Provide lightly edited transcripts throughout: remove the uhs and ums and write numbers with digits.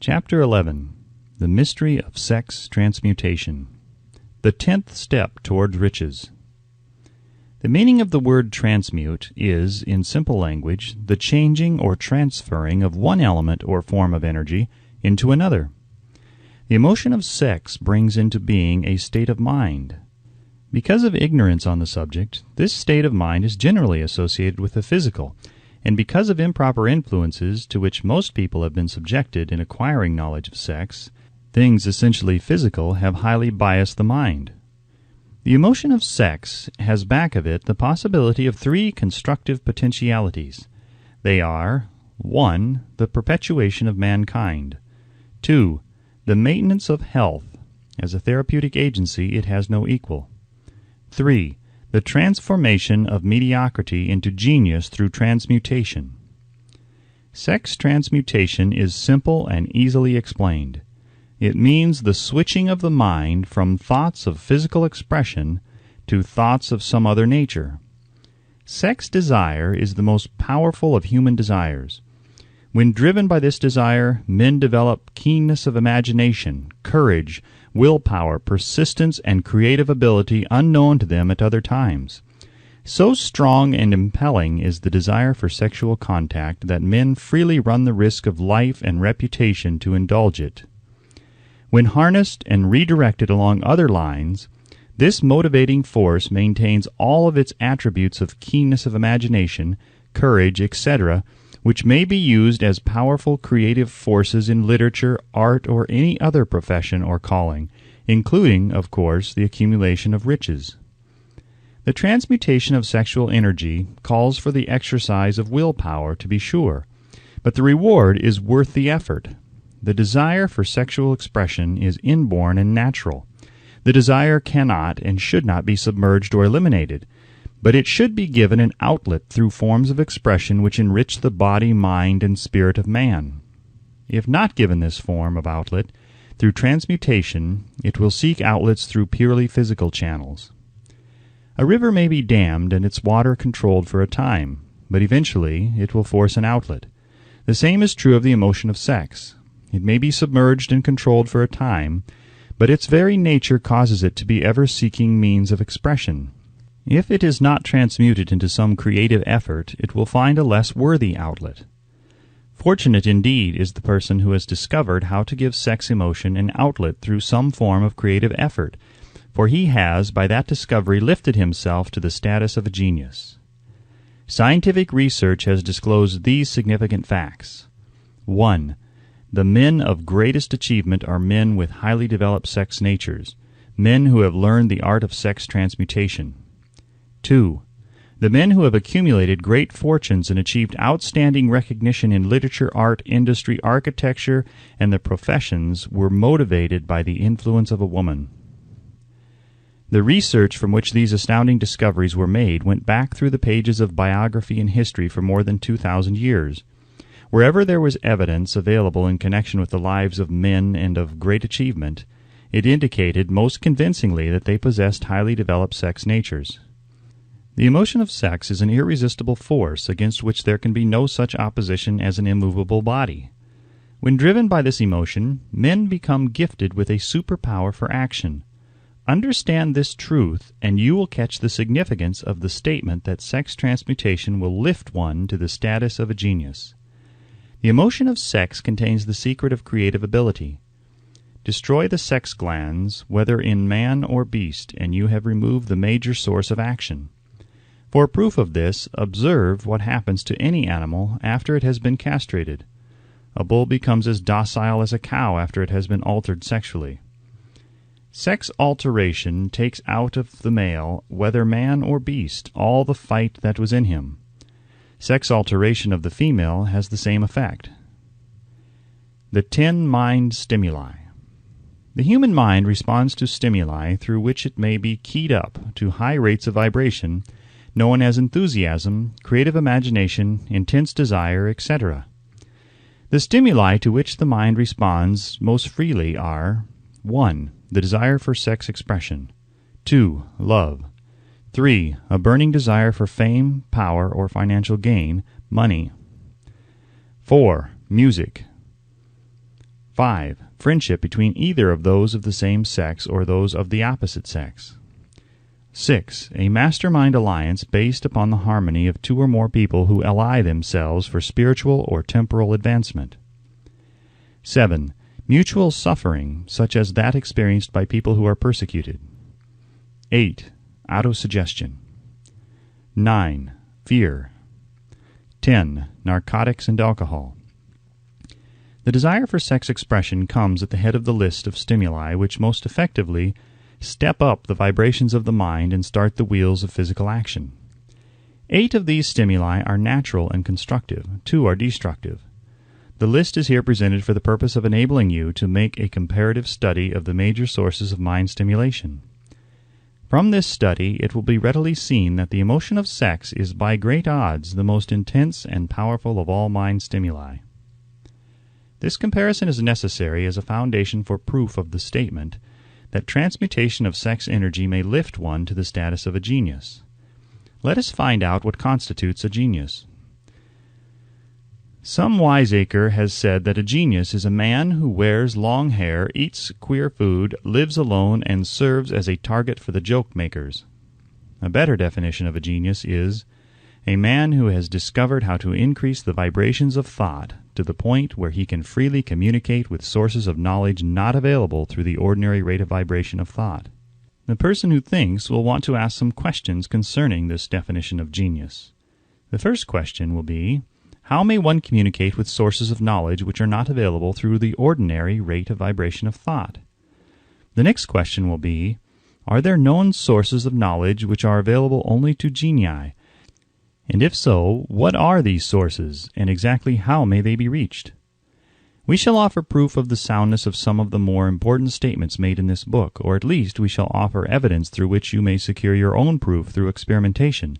Chapter 11. The Mystery of Sex Transmutation. The 10th Step Towards Riches. The meaning of the word transmute is, in simple language, the changing or transferring of one element or form of energy into another. The emotion of sex brings into being a state of mind. Because of ignorance on the subject, this state of mind is generally associated with the physical, and because of improper influences to which most people have been subjected in acquiring knowledge of sex, things essentially physical have highly biased the mind. The emotion of sex has back of it the possibility of three constructive potentialities. They are 1. The perpetuation of mankind. 2. The maintenance of health. As a therapeutic agency, it has no equal. 3. The transformation of mediocrity into genius through transmutation. Sex transmutation is simple and easily explained. It means the switching of the mind from thoughts of physical expression to thoughts of some other nature. Sex desire is the most powerful of human desires. When driven by this desire, men develop keenness of imagination, courage, willpower, persistence, and creative ability unknown to them at other times. So strong and impelling is the desire for sexual contact that men freely run the risk of life and reputation to indulge it. When harnessed and redirected along other lines, this motivating force maintains all of its attributes of keenness of imagination, courage, etc., which may be used as powerful creative forces in literature, art, or any other profession or calling, including, of course, the accumulation of riches. The transmutation of sexual energy calls for the exercise of willpower, to be sure, but the reward is worth the effort. The desire for sexual expression is inborn and natural. The desire cannot and should not be submerged or eliminated, but it should be given an outlet through forms of expression which enrich the body, mind, and spirit of man. If not given this form of outlet, through transmutation, it will seek outlets through purely physical channels. A river may be dammed and its water controlled for a time, but eventually it will force an outlet. The same is true of the emotion of sex. It may be submerged and controlled for a time, but its very nature causes it to be ever seeking means of expression. If it is not transmuted into some creative effort, it will find a less worthy outlet. Fortunate indeed is the person who has discovered how to give sex emotion an outlet through some form of creative effort, for he has, by that discovery, lifted himself to the status of a genius. Scientific research has disclosed these significant facts. 1. The men of greatest achievement are men with highly developed sex natures, men who have learned the art of sex transmutation. 2. The men who have accumulated great fortunes and achieved outstanding recognition in literature, art, industry, architecture, and the professions were motivated by the influence of a woman. The research from which these astounding discoveries were made went back through the pages of biography and history for more than 2,000 years. Wherever there was evidence available in connection with the lives of men and of great achievement, it indicated most convincingly that they possessed highly developed sex natures. The emotion of sex is an irresistible force against which there can be no such opposition as an immovable body. When driven by this emotion, men become gifted with a superpower for action. Understand this truth, and you will catch the significance of the statement that sex transmutation will lift one to the status of a genius. The emotion of sex contains the secret of creative ability. Destroy the sex glands, whether in man or beast, and you have removed the major source of action. For proof of this, observe what happens to any animal after it has been castrated. A bull becomes as docile as a cow after it has been altered sexually. Sex alteration takes out of the male, whether man or beast, all the fight that was in him. Sex alteration of the female has the same effect. The 10 mind stimuli. The human mind responds to stimuli through which it may be keyed up to high rates of vibration, known as enthusiasm, creative imagination, intense desire, etc. The stimuli to which the mind responds most freely are 1. The desire for sex expression. 2. Love. 3. A burning desire for fame, power, or financial gain, money. 4. Music. 5. Friendship between either of those of the same sex or those of the opposite sex. 6. A mastermind alliance based upon the harmony of two or more people who ally themselves for spiritual or temporal advancement. 7. Mutual suffering, such as that experienced by people who are persecuted. 8. Autosuggestion. 9. Fear. 10. Narcotics and alcohol. The desire for sex expression comes at the head of the list of stimuli which most effectively step up the vibrations of the mind and start the wheels of physical action. 8 of these stimuli are natural and constructive. 2 are destructive. The list is here presented for the purpose of enabling you to make a comparative study of the major sources of mind stimulation. From this study, it will be readily seen that the emotion of sex is by great odds the most intense and powerful of all mind stimuli. This comparison is necessary as a foundation for proof of the statement that transmutation of sex energy may lift one to the status of a genius. Let us find out what constitutes a genius. Some wiseacre has said that a genius is a man who wears long hair, eats queer food, lives alone, and serves as a target for the joke-makers. A better definition of a genius is a man who has discovered how to increase the vibrations of thought to the point where he can freely communicate with sources of knowledge not available through the ordinary rate of vibration of thought. The person who thinks will want to ask some questions concerning this definition of genius. The first question will be, how may one communicate with sources of knowledge which are not available through the ordinary rate of vibration of thought? The next question will be, are there known sources of knowledge which are available only to genii? And if so, what are these sources, and exactly how may they be reached? We shall offer proof of the soundness of some of the more important statements made in this book, or at least we shall offer evidence through which you may secure your own proof through experimentation,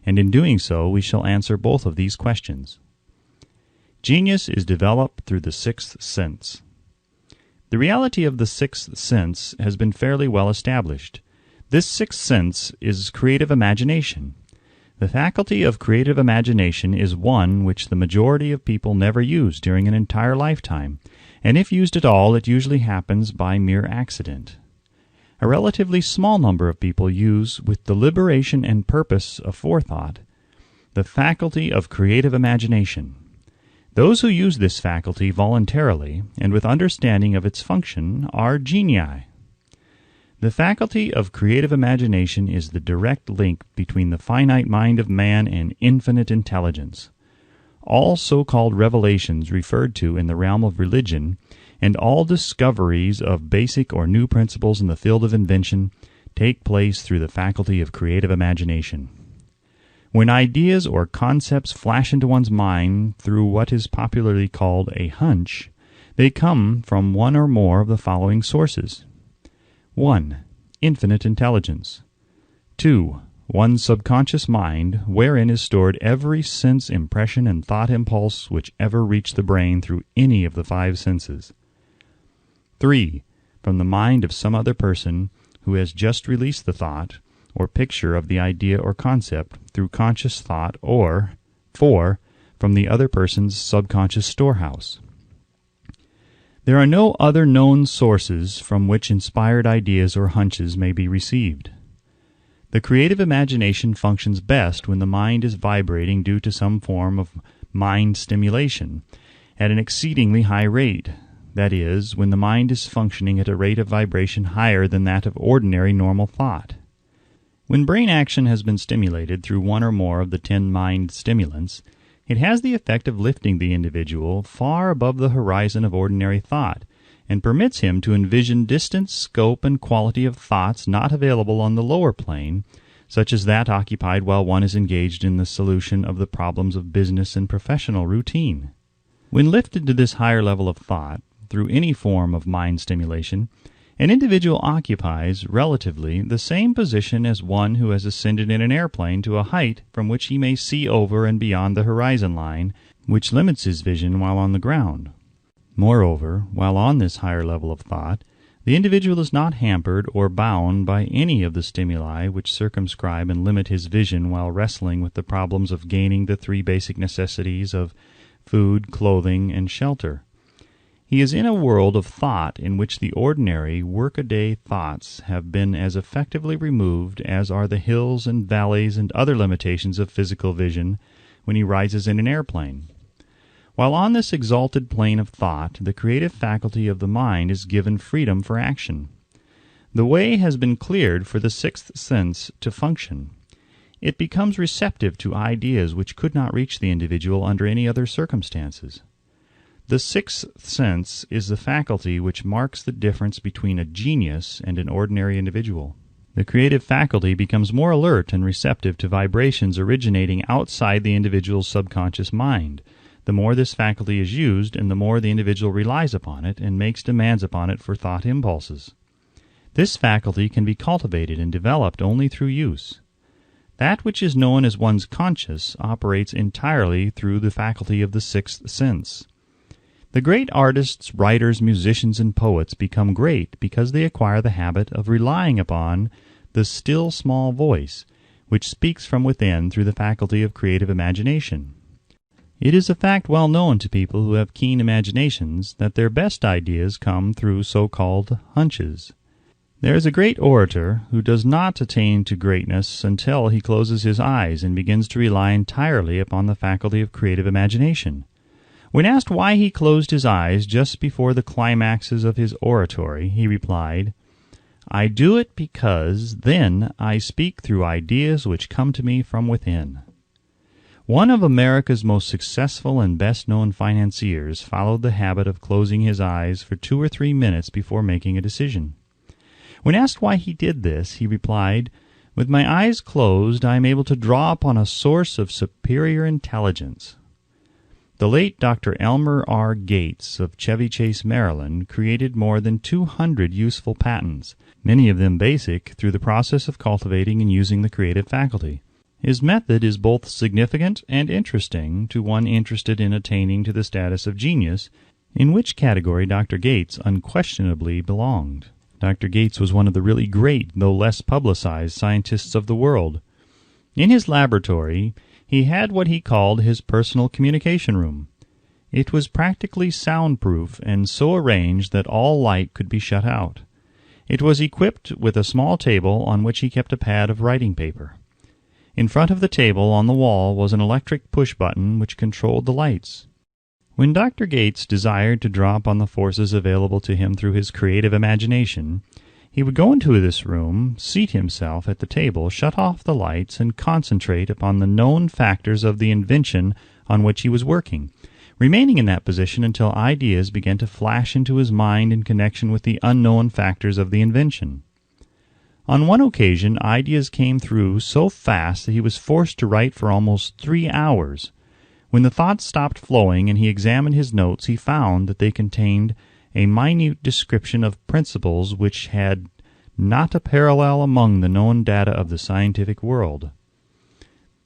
and in doing so we shall answer both of these questions. Genius is developed through the sixth sense. The reality of the sixth sense has been fairly well established. This sixth sense is creative imagination. The faculty of creative imagination is one which the majority of people never use during an entire lifetime, and if used at all, it usually happens by mere accident. A relatively small number of people use, with deliberation and purpose aforethought, the faculty of creative imagination. Those who use this faculty voluntarily and with understanding of its function are genii. The faculty of creative imagination is the direct link between the finite mind of man and infinite intelligence. All so-called revelations referred to in the realm of religion, and all discoveries of basic or new principles in the field of invention, take place through the faculty of creative imagination. When ideas or concepts flash into one's mind through what is popularly called a hunch, they come from one or more of the following sources. 1. Infinite intelligence. 2. One's subconscious mind, wherein is stored every sense impression and thought impulse which ever reached the brain through any of the 5 senses. 3. From the mind of some other person who has just released the thought or picture of the idea or concept through conscious thought, or 4. From the other person's subconscious storehouse. There are no other known sources from which inspired ideas or hunches may be received. The creative imagination functions best when the mind is vibrating due to some form of mind stimulation at an exceedingly high rate, that is, when the mind is functioning at a rate of vibration higher than that of ordinary normal thought. When brain action has been stimulated through one or more of the 10 mind stimulants, it has the effect of lifting the individual far above the horizon of ordinary thought, and permits him to envision distance, scope, and quality of thoughts not available on the lower plane, such as that occupied while one is engaged in the solution of the problems of business and professional routine. When lifted to this higher level of thought, through any form of mind stimulation, an individual occupies, relatively, the same position as one who has ascended in an airplane to a height from which he may see over and beyond the horizon line, which limits his vision while on the ground. Moreover, while on this higher level of thought, the individual is not hampered or bound by any of the stimuli which circumscribe and limit his vision while wrestling with the problems of gaining the 3 basic necessities of food, clothing, and shelter. He is in a world of thought in which the ordinary workaday thoughts have been as effectively removed as are the hills and valleys and other limitations of physical vision when he rises in an airplane. While on this exalted plane of thought, the creative faculty of the mind is given freedom for action. The way has been cleared for the sixth sense to function. It becomes receptive to ideas which could not reach the individual under any other circumstances. The sixth sense is the faculty which marks the difference between a genius and an ordinary individual. The creative faculty becomes more alert and receptive to vibrations originating outside the individual's subconscious mind. The more this faculty is used, and the more the individual relies upon it and makes demands upon it for thought impulses. This faculty can be cultivated and developed only through use. That which is known as one's conscious operates entirely through the faculty of the sixth sense. The great artists, writers, musicians, and poets become great because they acquire the habit of relying upon the still small voice, which speaks from within through the faculty of creative imagination. It is a fact well known to people who have keen imaginations that their best ideas come through so-called hunches. There is a great orator who does not attain to greatness until he closes his eyes and begins to rely entirely upon the faculty of creative imagination. When asked why he closed his eyes just before the climaxes of his oratory, he replied, "I do it because then I speak through ideas which come to me from within." One of America's most successful and best-known financiers followed the habit of closing his eyes for 2 or 3 minutes before making a decision. When asked why he did this, he replied, "With my eyes closed, I am able to draw upon a source of superior intelligence." The late Dr. Elmer R. Gates of Chevy Chase, Maryland, created more than 200 useful patents, many of them basic, through the process of cultivating and using the creative faculty. His method is both significant and interesting to one interested in attaining to the status of genius, in which category Dr. Gates unquestionably belonged. Dr. Gates was one of the really great, though less publicized, scientists of the world. In his laboratory, he had what he called his personal communication room. It was practically soundproof and so arranged that all light could be shut out. It was equipped with a small table on which he kept a pad of writing paper. In front of the table on the wall was an electric push-button which controlled the lights. When Dr. Gates desired to draw upon the forces available to him through his creative imagination, he would go into this room, seat himself at the table, shut off the lights, and concentrate upon the known factors of the invention on which he was working, remaining in that position until ideas began to flash into his mind in connection with the unknown factors of the invention. On one occasion, ideas came through so fast that he was forced to write for almost 3 hours. When the thoughts stopped flowing and he examined his notes, he found that they contained a minute description of principles which had not a parallel among the known data of the scientific world.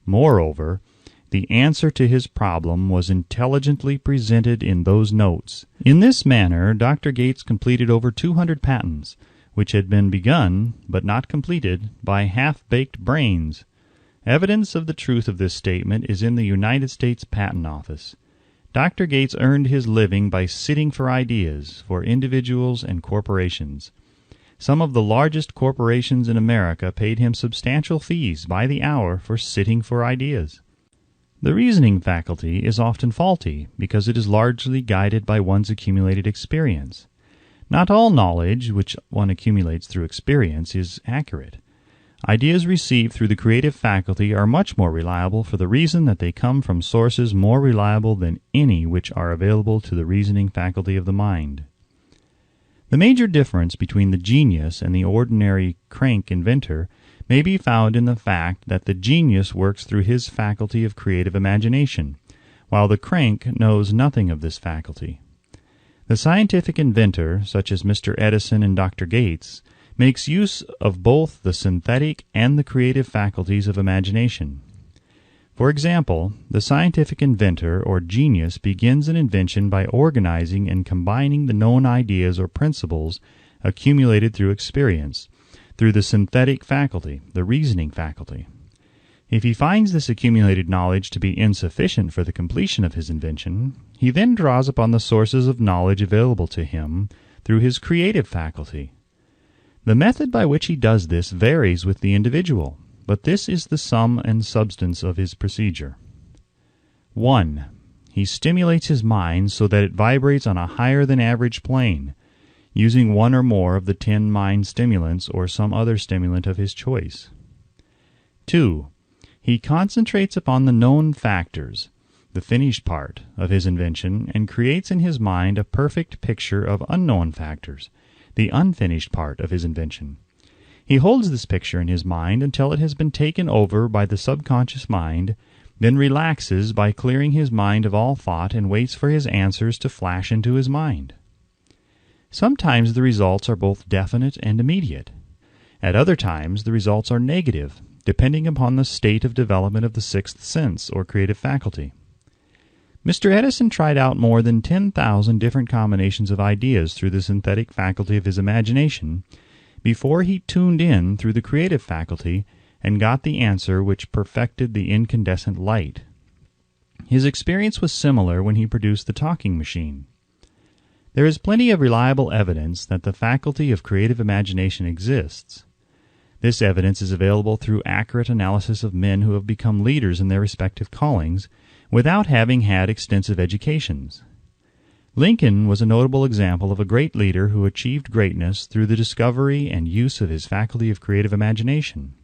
Moreover, the answer to his problem was intelligently presented in those notes. In this manner, Dr. Gates completed over 200 patents, which had been begun, but not completed, by half-baked brains. Evidence of the truth of this statement is in the United States Patent Office. Dr. Gates earned his living by sitting for ideas for individuals and corporations. Some of the largest corporations in America paid him substantial fees by the hour for sitting for ideas. The reasoning faculty is often faulty because it is largely guided by one's accumulated experience. Not all knowledge which one accumulates through experience is accurate. Ideas received through the creative faculty are much more reliable for the reason that they come from sources more reliable than any which are available to the reasoning faculty of the mind. The major difference between the genius and the ordinary crank inventor may be found in the fact that the genius works through his faculty of creative imagination, while the crank knows nothing of this faculty. The scientific inventor, such as Mr. Edison and Dr. Gates, makes use of both the synthetic and the creative faculties of imagination. For example, the scientific inventor or genius begins an invention by organizing and combining the known ideas or principles accumulated through experience, through the synthetic faculty, the reasoning faculty. If he finds this accumulated knowledge to be insufficient for the completion of his invention, he then draws upon the sources of knowledge available to him through his creative faculty. The method by which he does this varies with the individual, but this is the sum and substance of his procedure. 1. He stimulates his mind so that it vibrates on a higher than average plane, using one or more of the 10 mind stimulants or some other stimulant of his choice. 2. He concentrates upon the known factors, the finished part of his invention, and creates in his mind a perfect picture of unknown factors, the unfinished part of his invention. He holds this picture in his mind until it has been taken over by the subconscious mind, then relaxes by clearing his mind of all thought and waits for his answers to flash into his mind. Sometimes the results are both definite and immediate. At other times the results are negative, depending upon the state of development of the sixth sense or creative faculty. Mr. Edison tried out more than 10,000 different combinations of ideas through the synthetic faculty of his imagination before he tuned in through the creative faculty and got the answer which perfected the incandescent light. His experience was similar when he produced the talking machine. There is plenty of reliable evidence that the faculty of creative imagination exists. This evidence is available through accurate analysis of men who have become leaders in their respective callings without having had extensive educations. Lincoln was a notable example of a great leader who achieved greatness through the discovery and use of his faculty of creative imagination.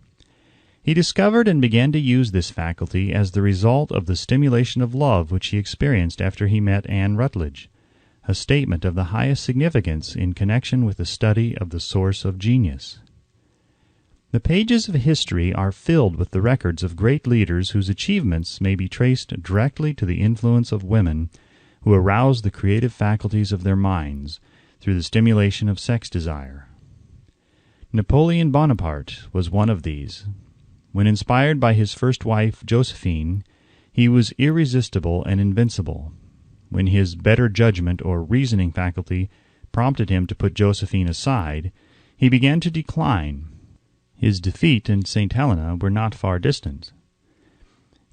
He discovered and began to use this faculty as the result of the stimulation of love which he experienced after he met Anne Rutledge, a statement of the highest significance in connection with the study of the source of genius. The pages of history are filled with the records of great leaders whose achievements may be traced directly to the influence of women who aroused the creative faculties of their minds through the stimulation of sex desire. Napoleon Bonaparte was one of these. When inspired by his first wife, Josephine, he was irresistible and invincible. When his better judgment or reasoning faculty prompted him to put Josephine aside, he began to decline. His defeat and St. Helena were not far distant.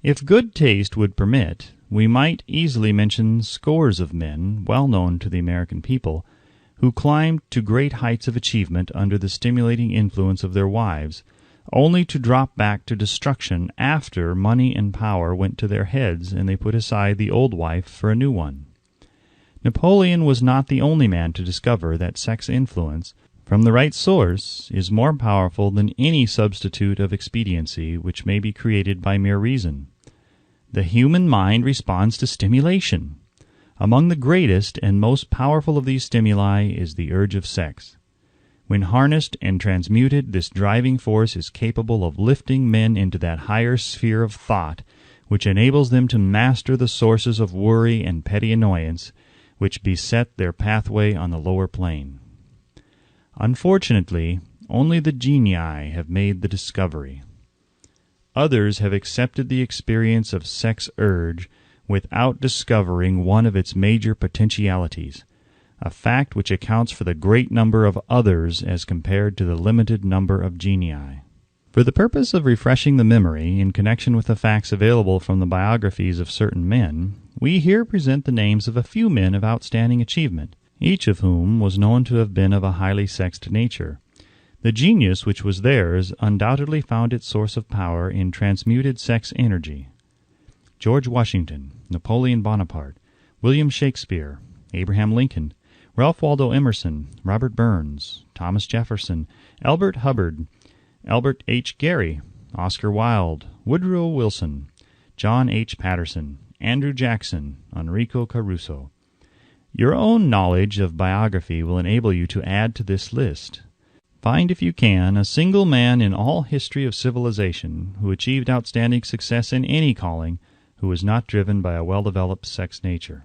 If good taste would permit, we might easily mention scores of men, well known to the American people, who climbed to great heights of achievement under the stimulating influence of their wives, only to drop back to destruction after money and power went to their heads and they put aside the old wife for a new one. Napoleon was not the only man to discover that sex influence, from the right source, is more powerful than any substitute of expediency which may be created by mere reason. The human mind responds to stimulation. Among the greatest and most powerful of these stimuli is the urge of sex. When harnessed and transmuted, this driving force is capable of lifting men into that higher sphere of thought which enables them to master the sources of worry and petty annoyance which beset their pathway on the lower plane. Unfortunately, only the genii have made the discovery. Others have accepted the experience of sex urge without discovering one of its major potentialities, a fact which accounts for the great number of others as compared to the limited number of genii. For the purpose of refreshing the memory in connection with the facts available from the biographies of certain men, we here present the names of a few men of outstanding achievement, each of whom was known to have been of a highly sexed nature. The genius which was theirs undoubtedly found its source of power in transmuted sex energy. George Washington, Napoleon Bonaparte, William Shakespeare, Abraham Lincoln, Ralph Waldo Emerson, Robert Burns, Thomas Jefferson, Albert Hubbard, Albert H. Gary, Oscar Wilde, Woodrow Wilson, John H. Patterson, Andrew Jackson, Enrico Caruso. Your own knowledge of biography will enable you to add to this list. Find, if you can, a single man in all history of civilization who achieved outstanding success in any calling who was not driven by a well-developed sex nature.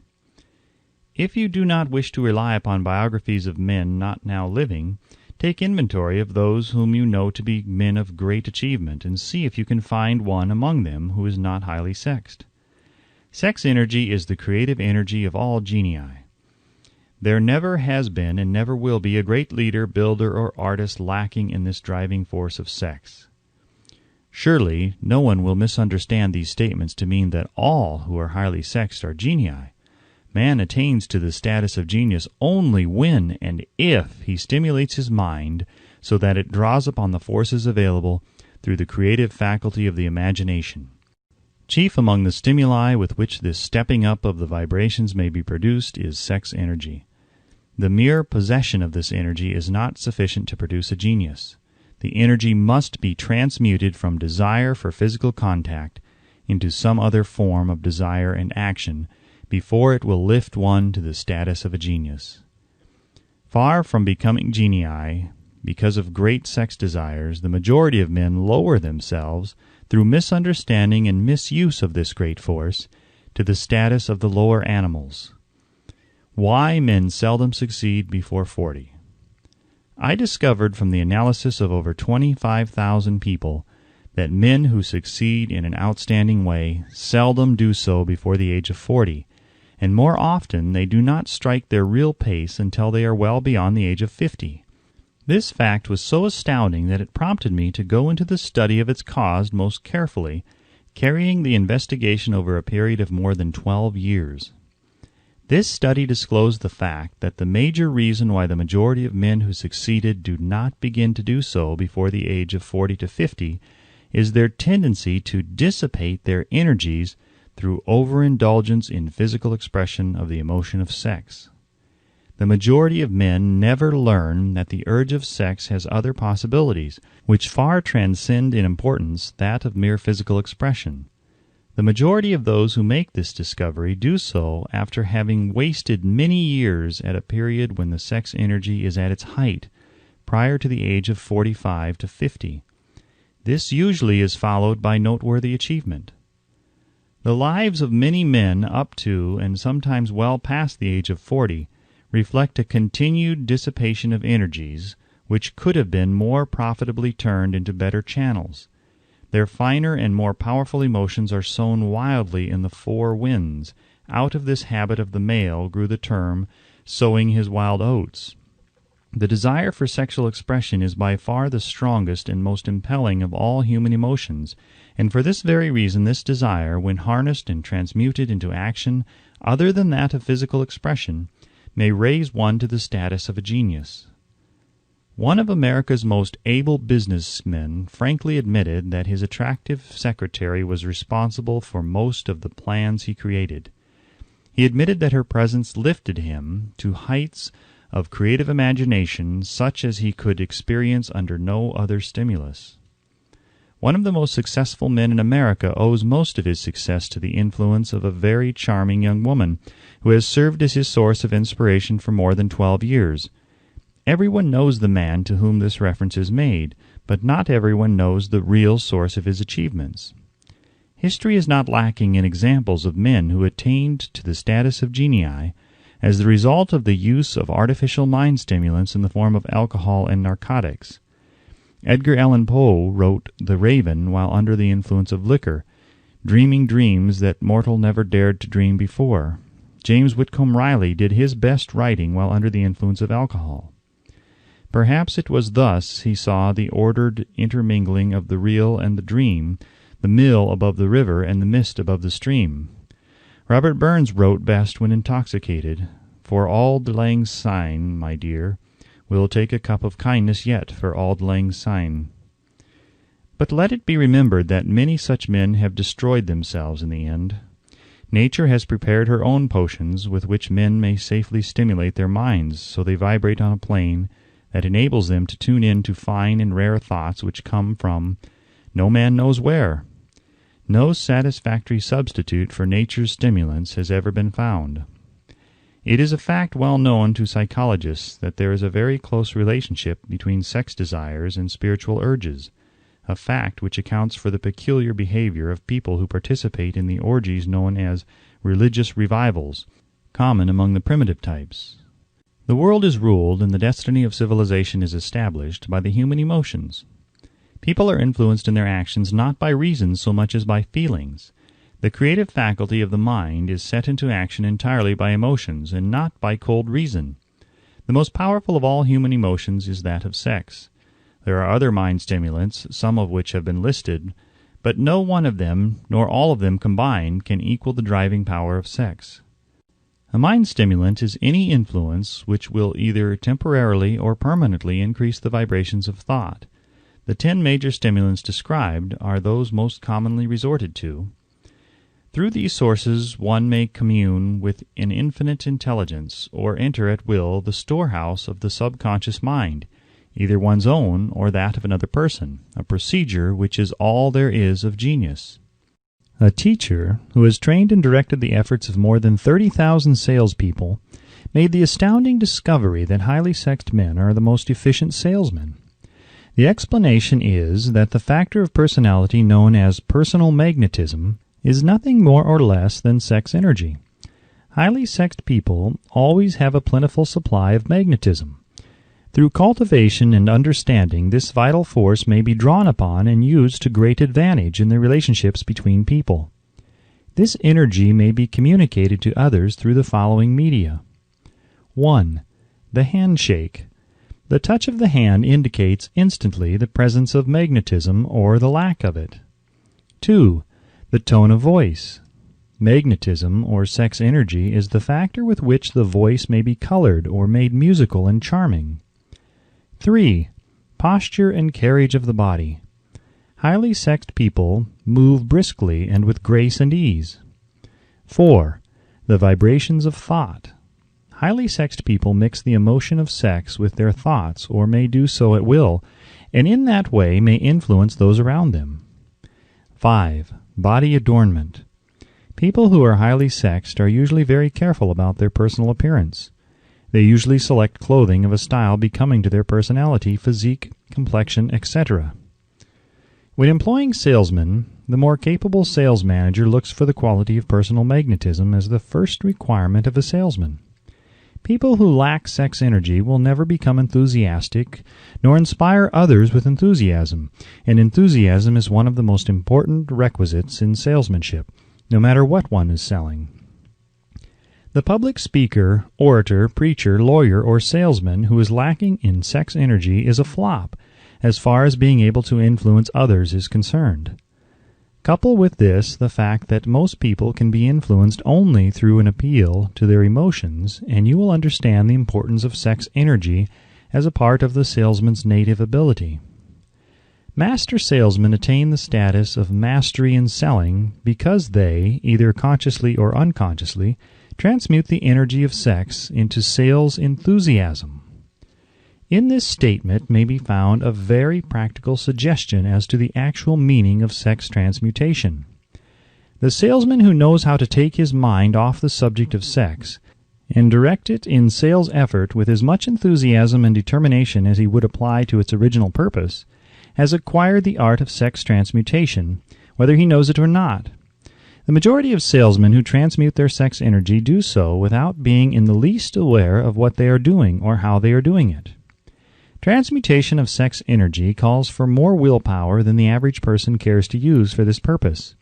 If you do not wish to rely upon biographies of men not now living, take inventory of those whom you know to be men of great achievement, and see if you can find one among them who is not highly sexed. Sex energy is the creative energy of all genii. There never has been and never will be a great leader, builder, or artist lacking in this driving force of sex. Surely no one will misunderstand these statements to mean that all who are highly sexed are genii. Man attains to the status of genius only when and if he stimulates his mind so that it draws upon the forces available through the creative faculty of the imagination. Chief among the stimuli with which this stepping up of the vibrations may be produced is sex energy. The mere possession of this energy is not sufficient to produce a genius. The energy must be transmuted from desire for physical contact into some other form of desire and action before it will lift one to the status of a genius. Far from becoming genii, because of great sex desires, the majority of men lower themselves through misunderstanding and misuse of this great force to the status of the lower animals. Why men seldom succeed before 40. I discovered from the analysis of over 25,000 people that men who succeed in an outstanding way seldom do so before the age of 40, and more often they do not strike their real pace until they are well beyond the age of 50. This fact was so astounding that it prompted me to go into the study of its cause most carefully, carrying the investigation over a period of more than 12 years. This study disclosed the fact that the major reason why the majority of men who succeeded do not begin to do so before the age of 40 to 50 is their tendency to dissipate their energies through overindulgence in physical expression of the emotion of sex. The majority of men never learn that the urge of sex has other possibilities, which far transcend in importance that of mere physical expression. The majority of those who make this discovery do so after having wasted many years at a period when the sex energy is at its height, prior to the age of 45 to 50. This usually is followed by noteworthy achievement. The lives of many men up to and sometimes well past the age of 40 reflect a continued dissipation of energies which could have been more profitably turned into better channels. Their finer and more powerful emotions are sown wildly in the four winds. Out of this habit of the male grew the term, sowing his wild oats. The desire for sexual expression is by far the strongest and most impelling of all human emotions, and for this very reason this desire, when harnessed and transmuted into action other than that of physical expression, may raise one to the status of a genius. One of America's most able businessmen frankly admitted that his attractive secretary was responsible for most of the plans he created. He admitted that her presence lifted him to heights of creative imagination such as he could experience under no other stimulus. One of the most successful men in America owes most of his success to the influence of a very charming young woman who has served as his source of inspiration for more than 12 years. Everyone knows the man to whom this reference is made, but not everyone knows the real source of his achievements. History is not lacking in examples of men who attained to the status of genii as the result of the use of artificial mind stimulants in the form of alcohol and narcotics. Edgar Allan Poe wrote The Raven while under the influence of liquor, dreaming dreams that mortal never dared to dream before. James Whitcomb Riley did his best writing while under the influence of alcohol. Perhaps it was thus he saw the ordered intermingling of the real and the dream, the mill above the river and the mist above the stream. Robert Burns wrote best when intoxicated, "For Auld Lang Syne, my dear, we'll take a cup of kindness yet for Auld Lang Syne." But let it be remembered that many such men have destroyed themselves in the end. Nature has prepared her own potions with which men may safely stimulate their minds so they vibrate on a plane that enables them to tune in to fine and rare thoughts which come from no man knows where. No satisfactory substitute for nature's stimulants has ever been found. It is a fact well known to psychologists that there is a very close relationship between sex desires and spiritual urges, a fact which accounts for the peculiar behavior of people who participate in the orgies known as religious revivals, common among the primitive types. The world is ruled and the destiny of civilization is established by the human emotions. People are influenced in their actions not by reason so much as by feelings. The creative faculty of the mind is set into action entirely by emotions and not by cold reason. The most powerful of all human emotions is that of sex. There are other mind stimulants, some of which have been listed, but no one of them, nor all of them combined, can equal the driving power of sex. A mind stimulant is any influence which will either temporarily or permanently increase the vibrations of thought. The 10 major stimulants described are those most commonly resorted to. Through these sources one may commune with an infinite intelligence, or enter at will the storehouse of the subconscious mind, either one's own or that of another person, a procedure which is all there is of genius. A teacher who has trained and directed the efforts of more than 30,000 salespeople made the astounding discovery that highly sexed men are the most efficient salesmen. The explanation is that the factor of personality known as personal magnetism is nothing more or less than sex energy. Highly sexed people always have a plentiful supply of magnetism. Through cultivation and understanding, this vital force may be drawn upon and used to great advantage in the relationships between people. This energy may be communicated to others through the following media. 1. The handshake. The touch of the hand indicates instantly the presence of magnetism or the lack of it. 2. The tone of voice. Magnetism, or sex energy, is the factor with which the voice may be colored or made musical and charming. 3. Posture and carriage of the body. Highly sexed people move briskly and with grace and ease. 4. The vibrations of thought. Highly sexed people mix the emotion of sex with their thoughts, or may do so at will, and in that way may influence those around them. 5. Body adornment. People who are highly sexed are usually very careful about their personal appearance. They usually select clothing of a style becoming to their personality, physique, complexion, etc. When employing salesmen, the more capable sales manager looks for the quality of personal magnetism as the first requirement of a salesman. People who lack sex energy will never become enthusiastic, nor inspire others with enthusiasm, and enthusiasm is one of the most important requisites in salesmanship, no matter what one is selling. The public speaker, orator, preacher, lawyer, or salesman who is lacking in sex energy is a flop, as far as being able to influence others is concerned. Couple with this the fact that most people can be influenced only through an appeal to their emotions, and you will understand the importance of sex energy as a part of the salesman's native ability. Master salesmen attain the status of mastery in selling because they, either consciously or unconsciously, transmute the energy of sex into sales enthusiasm. In this statement may be found a very practical suggestion as to the actual meaning of sex transmutation. The salesman who knows how to take his mind off the subject of sex and direct it in sales effort with as much enthusiasm and determination as he would apply to its original purpose, has acquired the art of sex transmutation, whether he knows it or not. The majority of salesmen who transmute their sex energy do so without being in the least aware of what they are doing or how they are doing it. Transmutation of sex energy calls for more willpower than the average person cares to use for this purpose.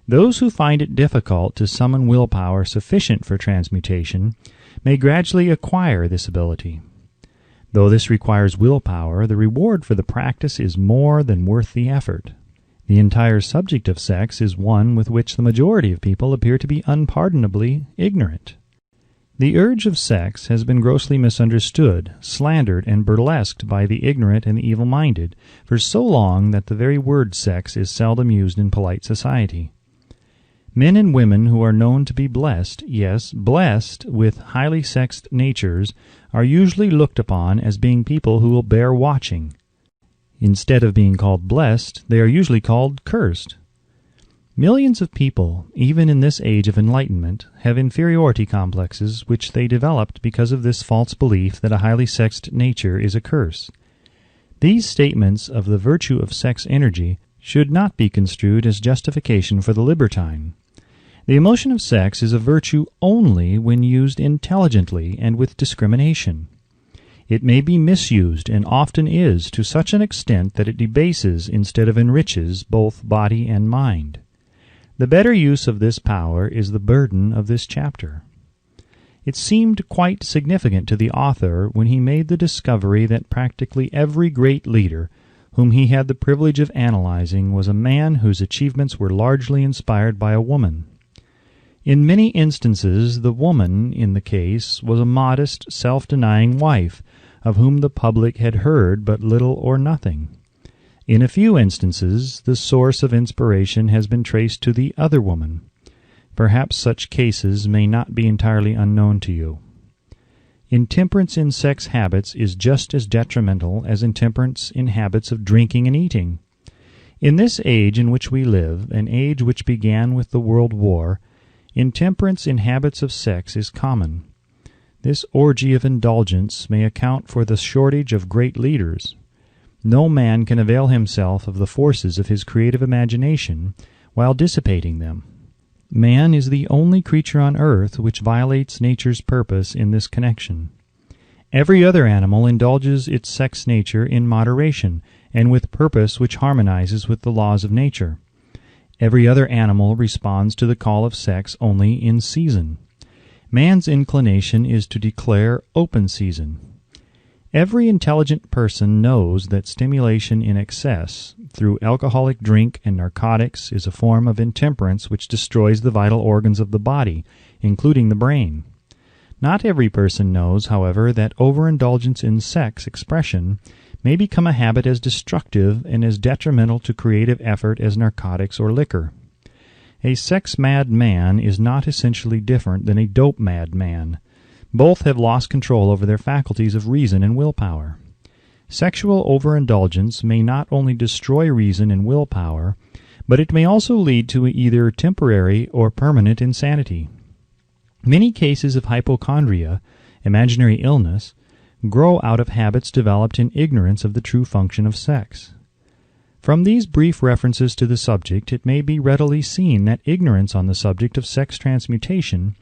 Those who find it difficult to summon willpower sufficient for transmutation may gradually acquire this ability. Though this requires willpower, the reward for the practice is more than worth the effort. The entire subject of sex is one with which the majority of people appear to be unpardonably ignorant. The urge of sex has been grossly misunderstood, slandered, and burlesqued by the ignorant and the evil-minded for so long that the very word sex is seldom used in polite society. Men and women who are known to be blessed, yes, blessed with highly sexed natures, are usually looked upon as being people who will bear watching. Instead of being called blessed, they are usually called cursed. Millions of people, even in this age of enlightenment, have inferiority complexes which they developed because of this false belief that a highly sexed nature is a curse. These statements of the virtue of sex energy should not be construed as justification for the libertine. The emotion of sex is a virtue only when used intelligently and with discrimination. It may be misused, and often is, to such an extent that it debases instead of enriches both body and mind. The better use of this power is the burden of this chapter. It seemed quite significant to the author when he made the discovery that practically every great leader whom he had the privilege of analyzing, was a man whose achievements were largely inspired by a woman. In many instances, the woman in the case was a modest, self-denying wife, of whom the public had heard but little or nothing. In a few instances, the source of inspiration has been traced to the other woman. Perhaps such cases may not be entirely unknown to you. Intemperance in sex habits is just as detrimental as intemperance in habits of drinking and eating. In this age in which we live, an age which began with the World War, intemperance in habits of sex is common. This orgy of indulgence may account for the shortage of great leaders. No man can avail himself of the forces of his creative imagination while dissipating them. Man is the only creature on earth which violates nature's purpose in this connection. Every other animal indulges its sex nature in moderation and with purpose which harmonizes with the laws of nature. Every other animal responds to the call of sex only in season. Man's inclination is to declare open season. Every intelligent person knows that stimulation in excess, through alcoholic drink and narcotics, is a form of intemperance which destroys the vital organs of the body, including the brain. Not every person knows, however, that overindulgence in sex expression may become a habit as destructive and as detrimental to creative effort as narcotics or liquor. A sex-mad man is not essentially different than a dope-mad man. Both have lost control over their faculties of reason and willpower. Sexual overindulgence may not only destroy reason and willpower, but it may also lead to either temporary or permanent insanity. Many cases of hypochondria, imaginary illness, grow out of habits developed in ignorance of the true function of sex. From these brief references to the subject, it may be readily seen that ignorance on the subject of sex transmutation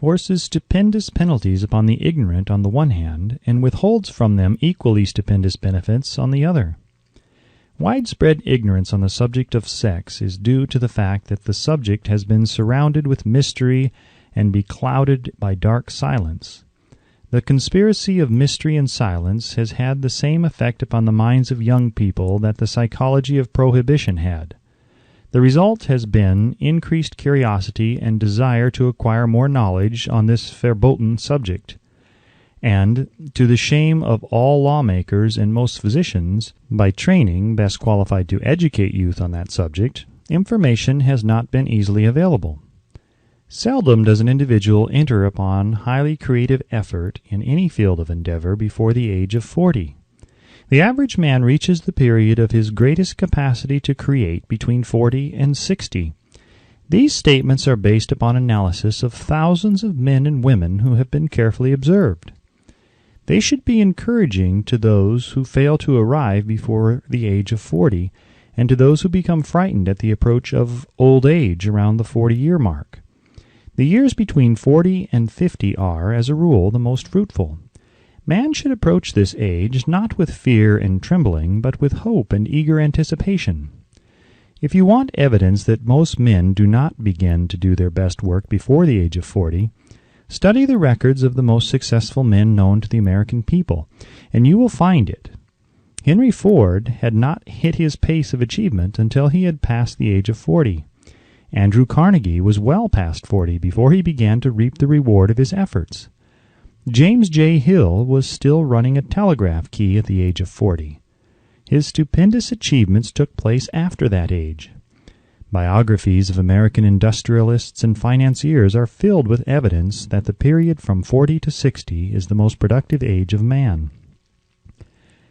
forces stupendous penalties upon the ignorant on the one hand, and withholds from them equally stupendous benefits on the other. Widespread ignorance on the subject of sex is due to the fact that the subject has been surrounded with mystery and beclouded by dark silence. The conspiracy of mystery and silence has had the same effect upon the minds of young people that the psychology of prohibition had. The result has been increased curiosity and desire to acquire more knowledge on this verboten subject. And, to the shame of all lawmakers and most physicians, by training best qualified to educate youth on that subject, information has not been easily available. Seldom does an individual enter upon highly creative effort in any field of endeavor before the age of 40. The average man reaches the period of his greatest capacity to create between 40 and 60. These statements are based upon analysis of thousands of men and women who have been carefully observed. They should be encouraging to those who fail to arrive before the age of 40, and to those who become frightened at the approach of old age around the 40-year mark. The years between 40 and 50 are, as a rule, the most fruitful. Man should approach this age not with fear and trembling, but with hope and eager anticipation. If you want evidence that most men do not begin to do their best work before the age of 40, study the records of the most successful men known to the American people, and you will find it. Henry Ford had not hit his pace of achievement until he had passed the age of 40. Andrew Carnegie was well past 40 before he began to reap the reward of his efforts. James J. Hill was still running a telegraph key at the age of 40. His stupendous achievements took place after that age. Biographies of American industrialists and financiers are filled with evidence that the period from 40 to 60 is the most productive age of man.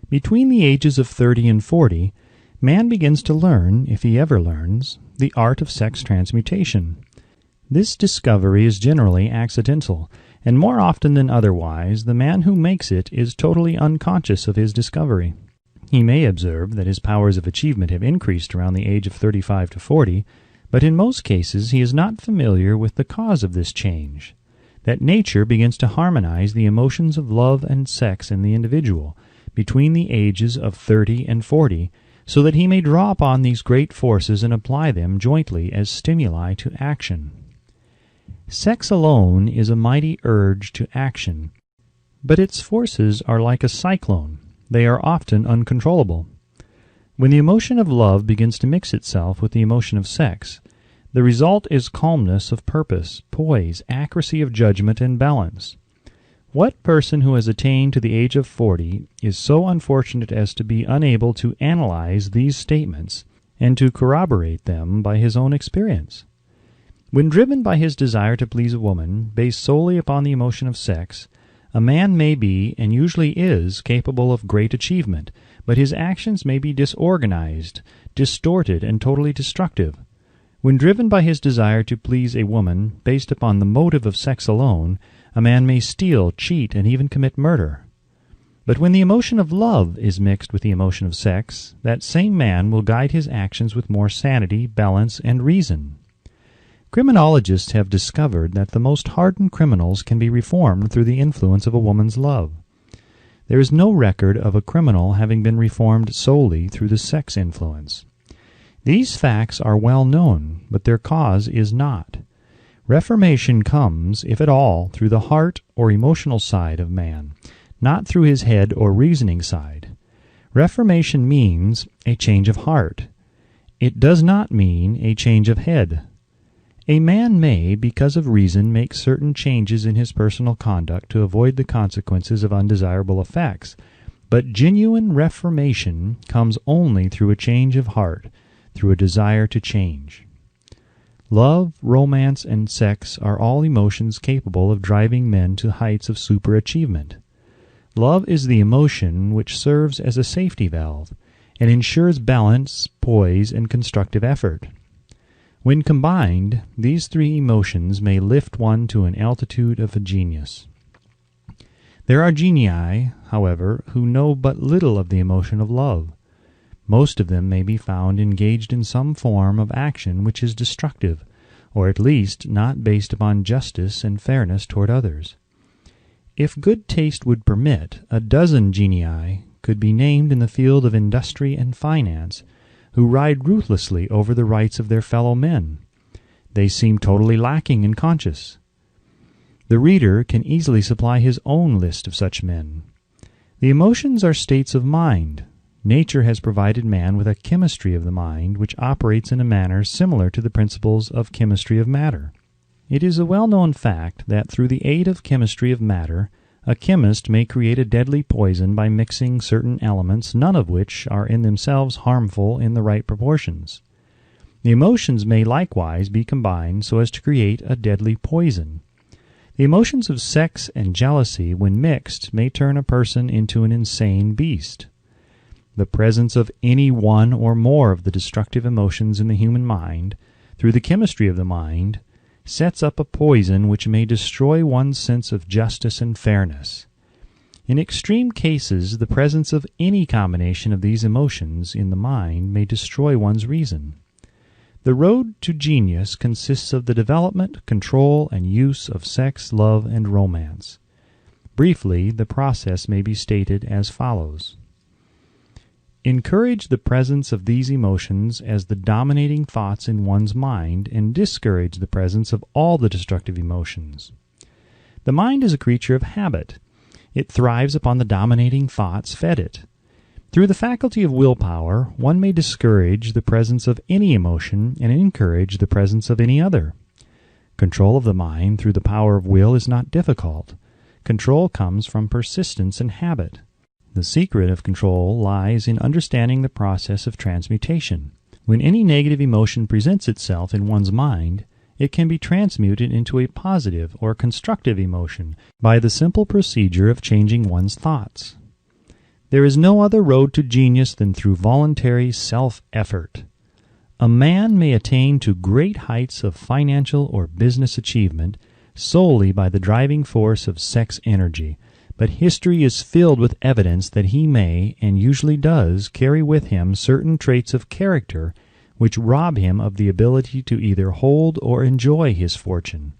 Between the ages of 30 and 40, man begins to learn, if he ever learns, the art of sex transmutation. This discovery is generally accidental, and more often than otherwise, the man who makes it is totally unconscious of his discovery. He may observe that his powers of achievement have increased around the age of 35 to 40, but in most cases he is not familiar with the cause of this change, that nature begins to harmonize the emotions of love and sex in the individual between the ages of 30 and 40, so that he may draw upon these great forces and apply them jointly as stimuli to action. Sex alone is a mighty urge to action, but its forces are like a cyclone. They are often uncontrollable. When the emotion of love begins to mix itself with the emotion of sex, the result is calmness of purpose, poise, accuracy of judgment, and balance. What person who has attained to the age of 40 is so unfortunate as to be unable to analyze these statements and to corroborate them by his own experience? When driven by his desire to please a woman, based solely upon the emotion of sex, a man may be, and usually is, capable of great achievement, but his actions may be disorganized, distorted, and totally destructive. When driven by his desire to please a woman, based upon the motive of sex alone, a man may steal, cheat, and even commit murder. But when the emotion of love is mixed with the emotion of sex, that same man will guide his actions with more sanity, balance, and reason. Criminologists have discovered that the most hardened criminals can be reformed through the influence of a woman's love. There is no record of a criminal having been reformed solely through the sex influence. These facts are well known, but their cause is not. Reformation comes, if at all, through the heart or emotional side of man, not through his head or reasoning side. Reformation means a change of heart. It does not mean a change of head. A man may, because of reason, make certain changes in his personal conduct to avoid the consequences of undesirable effects, but genuine reformation comes only through a change of heart, through a desire to change. Love, romance, and sex are all emotions capable of driving men to heights of superachievement. Love is the emotion which serves as a safety valve and ensures balance, poise, and constructive effort. When combined, these three emotions may lift one to an altitude of a genius. There are genii, however, who know but little of the emotion of love. Most of them may be found engaged in some form of action which is destructive, or at least not based upon justice and fairness toward others. If good taste would permit, a dozen genii could be named in the field of industry and finance, who ride ruthlessly over the rights of their fellow men. They seem totally lacking in conscience. The reader can easily supply his own list of such men. The emotions are states of mind. Nature has provided man with a chemistry of the mind which operates in a manner similar to the principles of chemistry of matter. It is a well-known fact that through the aid of chemistry of matter, a chemist may create a deadly poison by mixing certain elements, none of which are in themselves harmful in the right proportions. The emotions may likewise be combined so as to create a deadly poison. The emotions of sex and jealousy, when mixed, may turn a person into an insane beast. The presence of any one or more of the destructive emotions in the human mind, through the chemistry of the mind, sets up a poison which may destroy one's sense of justice and fairness. In extreme cases, the presence of any combination of these emotions in the mind may destroy one's reason. The road to genius consists of the development, control, and use of sex, love, and romance. Briefly, the process may be stated as follows. Encourage the presence of these emotions as the dominating thoughts in one's mind, and discourage the presence of all the destructive emotions. The mind is a creature of habit. It thrives upon the dominating thoughts fed it. Through the faculty of willpower, one may discourage the presence of any emotion and encourage the presence of any other. Control of the mind through the power of will is not difficult. Control comes from persistence and habit. The secret of control lies in understanding the process of transmutation. When any negative emotion presents itself in one's mind, it can be transmuted into a positive or constructive emotion by the simple procedure of changing one's thoughts. There is no other road to genius than through voluntary self-effort. A man may attain to great heights of financial or business achievement solely by the driving force of sex energy, but history is filled with evidence that he may, and usually does, carry with him certain traits of character which rob him of the ability to either hold or enjoy his fortune.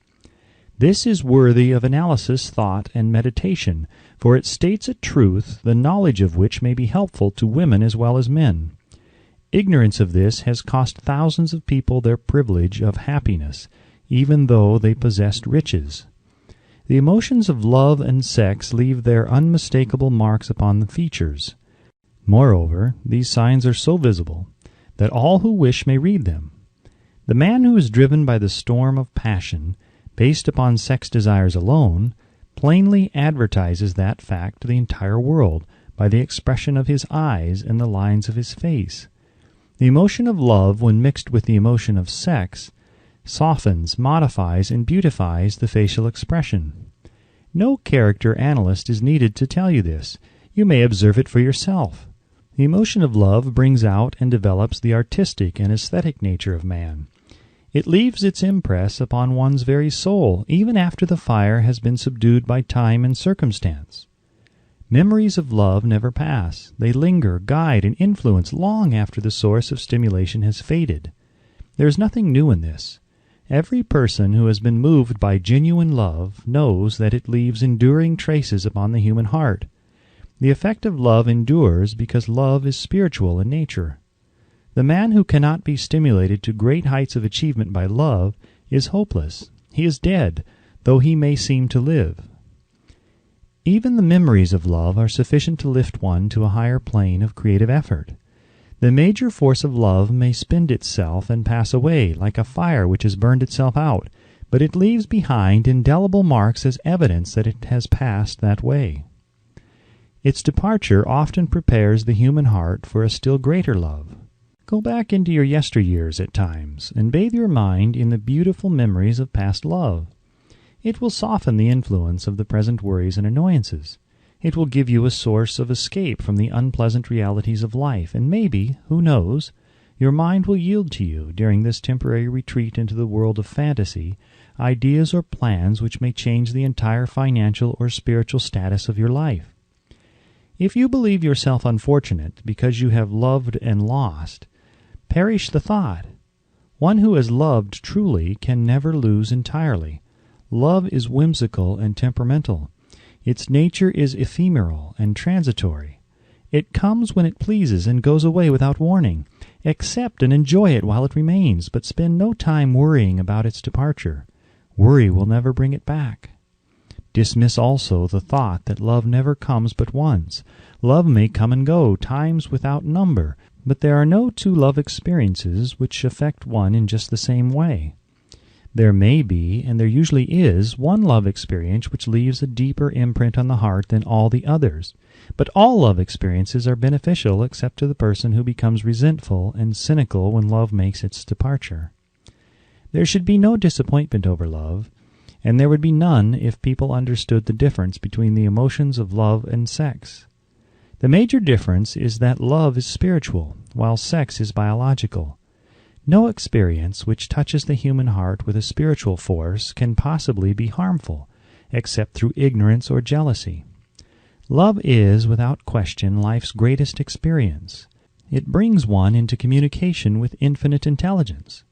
This is worthy of analysis, thought, and meditation, for it states a truth, the knowledge of which may be helpful to women as well as men. Ignorance of this has cost thousands of people their privilege of happiness, even though they possessed riches. The emotions of love and sex leave their unmistakable marks upon the features. Moreover, these signs are so visible that all who wish may read them. The man who is driven by the storm of passion, based upon sex desires alone, plainly advertises that fact to the entire world by the expression of his eyes and the lines of his face. The emotion of love, when mixed with the emotion of sex, softens, modifies, and beautifies the facial expression. No character analyst is needed to tell you this. You may observe it for yourself. The emotion of love brings out and develops the artistic and aesthetic nature of man. It leaves its impress upon one's very soul, even after the fire has been subdued by time and circumstance. Memories of love never pass. They linger, guide, and influence long after the source of stimulation has faded. There is nothing new in this. Every person who has been moved by genuine love knows that it leaves enduring traces upon the human heart. The effect of love endures because love is spiritual in nature. The man who cannot be stimulated to great heights of achievement by love is hopeless. He is dead, though he may seem to live. Even the memories of love are sufficient to lift one to a higher plane of creative effort. The major force of love may spend itself and pass away, like a fire which has burned itself out, but it leaves behind indelible marks as evidence that it has passed that way. Its departure often prepares the human heart for a still greater love. Go back into your yesteryears at times, and bathe your mind in the beautiful memories of past love. It will soften the influence of the present worries and annoyances. It will give you a source of escape from the unpleasant realities of life, and maybe, who knows, your mind will yield to you, during this temporary retreat into the world of fantasy, ideas or plans which may change the entire financial or spiritual status of your life. If you believe yourself unfortunate because you have loved and lost, perish the thought. One who has loved truly can never lose entirely. Love is whimsical and temperamental. Its nature is ephemeral and transitory. It comes when it pleases and goes away without warning. Accept and enjoy it while it remains, but spend no time worrying about its departure. Worry will never bring it back. Dismiss also the thought that love never comes but once. Love may come and go, times without number, but there are no two love experiences which affect one in just the same way. There may be, and there usually is, one love experience which leaves a deeper imprint on the heart than all the others. But all love experiences are beneficial except to the person who becomes resentful and cynical when love makes its departure. There should be no disappointment over love, and there would be none if people understood the difference between the emotions of love and sex. The major difference is that love is spiritual, while sex is biological. No experience which touches the human heart with a spiritual force can possibly be harmful, except through ignorance or jealousy. Love is, without question, life's greatest experience. It brings one into communication with infinite intelligence.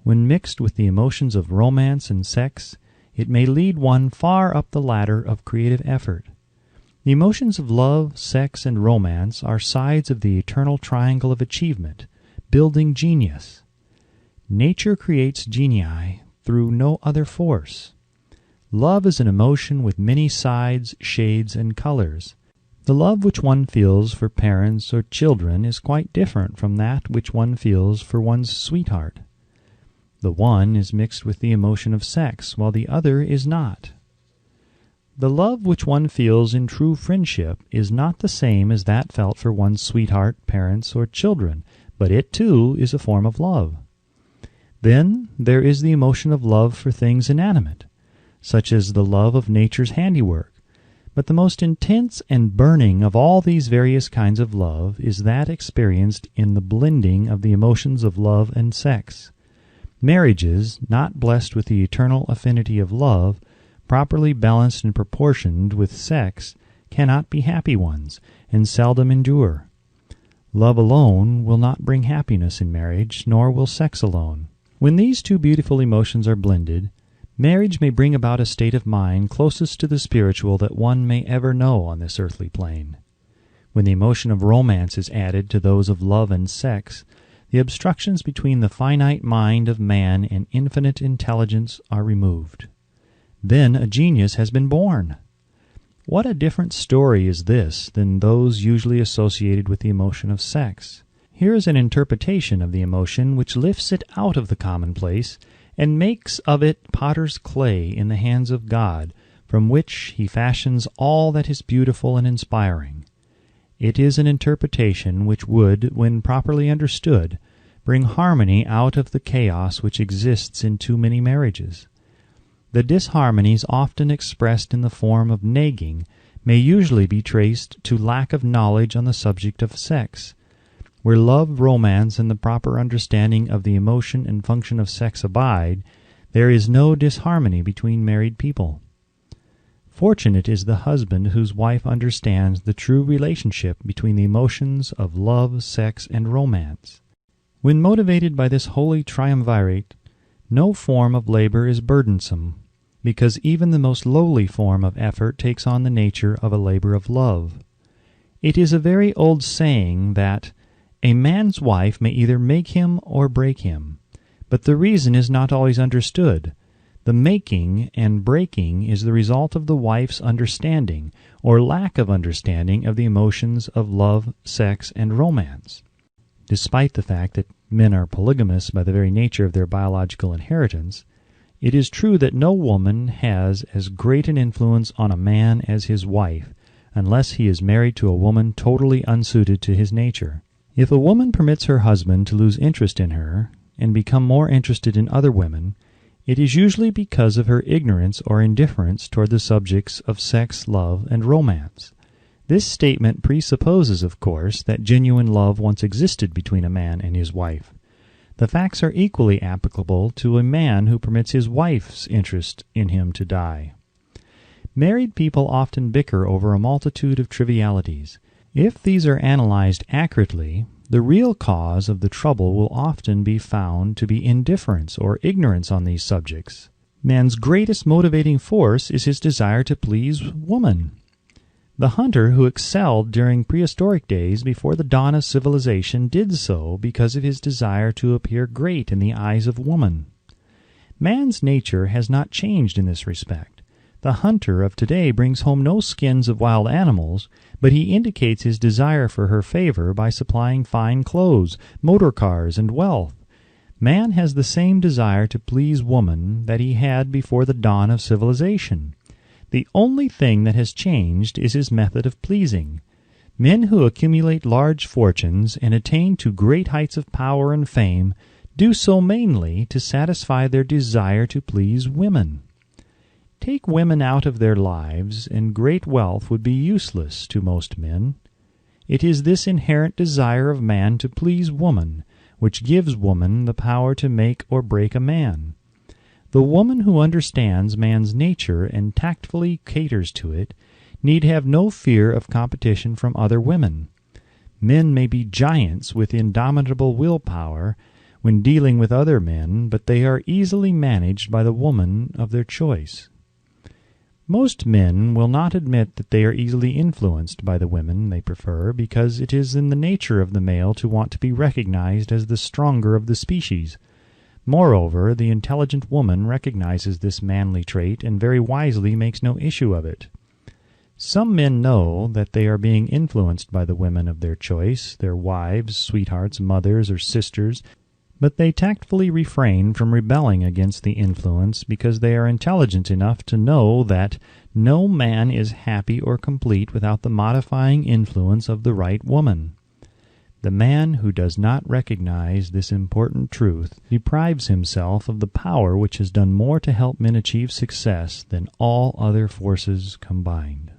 When mixed with the emotions of romance and sex, it may lead one far up the ladder of creative effort. The emotions of love, sex, and romance are sides of the eternal triangle of achievement, building genius. Nature creates genii through no other force. Love is an emotion with many sides, shades, and colors. The love which one feels for parents or children is quite different from that which one feels for one's sweetheart. The one is mixed with the emotion of sex, while the other is not. The love which one feels in true friendship is not the same as that felt for one's sweetheart, parents, or children, but it, too, is a form of love. Then there is the emotion of love for things inanimate, such as the love of nature's handiwork. But the most intense and burning of all these various kinds of love is that experienced in the blending of the emotions of love and sex. Marriages, not blessed with the eternal affinity of love, properly balanced and proportioned with sex, cannot be happy ones, and seldom endure. Love alone will not bring happiness in marriage, nor will sex alone. When these two beautiful emotions are blended, marriage may bring about a state of mind closest to the spiritual that one may ever know on this earthly plane. When the emotion of romance is added to those of love and sex, the obstructions between the finite mind of man and infinite intelligence are removed. Then a genius has been born. What a different story is this than those usually associated with the emotion of sex. Here is an interpretation of the emotion which lifts it out of the commonplace and makes of it potter's clay in the hands of God, from which he fashions all that is beautiful and inspiring. It is an interpretation which would, when properly understood, bring harmony out of the chaos which exists in too many marriages. The disharmonies often expressed in the form of nagging may usually be traced to lack of knowledge on the subject of sex. Where love, romance, and the proper understanding of the emotion and function of sex abide, there is no disharmony between married people. Fortunate is the husband whose wife understands the true relationship between the emotions of love, sex, and romance. When motivated by this holy triumvirate, no form of labor is burdensome, because even the most lowly form of effort takes on the nature of a labor of love. It is a very old saying that a man's wife may either make him or break him, but the reason is not always understood. The making and breaking is the result of the wife's understanding or lack of understanding of the emotions of love, sex, and romance. Despite the fact that men are polygamous by the very nature of their biological inheritance, it is true that no woman has as great an influence on a man as his wife, unless he is married to a woman totally unsuited to his nature. If a woman permits her husband to lose interest in her and become more interested in other women, it is usually because of her ignorance or indifference toward the subjects of sex, love, and romance. This statement presupposes, of course, that genuine love once existed between a man and his wife. The facts are equally applicable to a man who permits his wife's interest in him to die. Married people often bicker over a multitude of trivialities. If these are analyzed accurately, the real cause of the trouble will often be found to be indifference or ignorance on these subjects. Man's greatest motivating force is his desire to please woman. The hunter who excelled during prehistoric days before the dawn of civilization did so because of his desire to appear great in the eyes of woman. Man's nature has not changed in this respect. The hunter of today brings home no skins of wild animals, but he indicates his desire for her favor by supplying fine clothes, motor cars, and wealth. Man has the same desire to please woman that he had before the dawn of civilization. The only thing that has changed is his method of pleasing. Men who accumulate large fortunes and attain to great heights of power and fame do so mainly to satisfy their desire to please women. Take women out of their lives, and great wealth would be useless to most men. It is this inherent desire of man to please woman which gives woman the power to make or break a man. The woman who understands man's nature and tactfully caters to it need have no fear of competition from other women. Men may be giants with indomitable willpower when dealing with other men, but they are easily managed by the woman of their choice. Most men will not admit that they are easily influenced by the women they prefer, because it is in the nature of the male to want to be recognized as the stronger of the species. Moreover, the intelligent woman recognizes this manly trait and very wisely makes no issue of it. Some men know that they are being influenced by the women of their choice, their wives, sweethearts, mothers, or sisters, but they tactfully refrain from rebelling against the influence because they are intelligent enough to know that no man is happy or complete without the modifying influence of the right woman. The man who does not recognize this important truth deprives himself of the power which has done more to help men achieve success than all other forces combined.